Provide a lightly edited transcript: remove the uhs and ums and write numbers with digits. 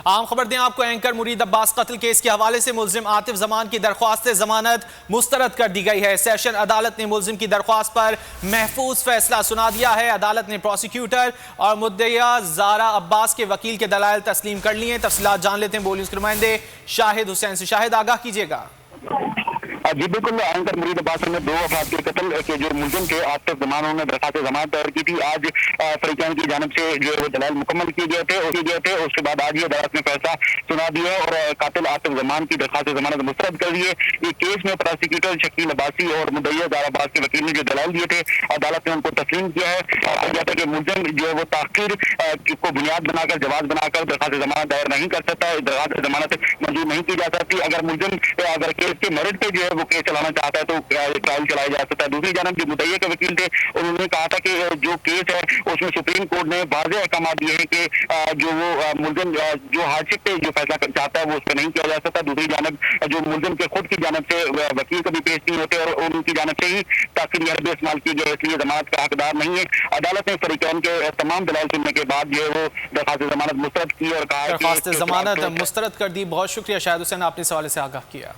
عام خبر دیں آپ کو، اینکر مرید عباس قتل کیس کے حوالے سے ملزم عاطف زمان کی درخواست ضمانت مسترد کر دی گئی ہے۔ سیشن عدالت نے ملزم کی درخواست پر محفوظ فیصلہ سنا دیا ہے۔ عدالت نے پروسیکیوٹر اور مدعیہ زارا عباس کے وکیل کے دلائل تسلیم کر لیے ہیں۔ تفصیلات جان لیتے ہیں بولی کے نمائندے شاہد حسین سے۔ شاہد، آگاہ کیجیے گا۔ جی بالکل، اینکر مرید عباس میں 2 افراد کے قتل کے جو ملزم تھے عاطف زمان نے درخواست ضمانت دائر کی تھی۔ آج فریقین کی جانب سے جو وہ دلائل مکمل کیے گئے تھے اس کے بعد آج یہ عدالت نے فیصلہ سنا دیا اور قاتل عاطف زمان کی درخواست ضمانت مسترد کر دی ہے۔ یہ کیس میں پروسیکیوٹر شکیل عباسی اور مدعیہ زارا عباس کے وکیل نے جو دلائل دیے تھے عدالت نے ان کو تسلیم کیا ہے۔ کہا جاتا ہے کہ ملزم جو ہے وہ تاخیر کو بنیاد بنا کر جواز بنا کر درخواست ضمانت دائر نہیں کر سکتا، درخواست ضمانت منظور نہیں کی جا سکتی۔ اگر ملزم کیس کے میرٹ پہ جو ہے وہ کیس چلانا چاہتا ہے تو ٹرائل چلایا جا سکتا ہے۔ دوسری جانب جو مدعیہ کے وکیل تھے انہوں نے کہا تھا کہ جو کیس ہے اس میں سپریم کورٹ نے واضح احکامات دیے ہیں کہ جو وہ ملزم جو ہارڈ شپ پہ جو فیصلہ چاہتا ہے وہ اس پہ نہیں کیا جا سکتا۔ دوسری جانب جو ملزم کے خود کی جانب سے وکیل کبھی پیش نہیں ہوتے اور ان کی جانب سے ہی تاخیری حربے استعمال کی گئی، اس لیے ضمانت کا حقدار نہیں ہے۔ عدالت نے فریقین کے تمام دلائل سننے کے بعد جو ہے وہ درخواست ضمانت مسترد کی اور کہا درخواست ضمانت مسترد کر دی۔ بہت شکریہ شاہد حسین، آپ نے اس حوالے سے آگاہ کیا۔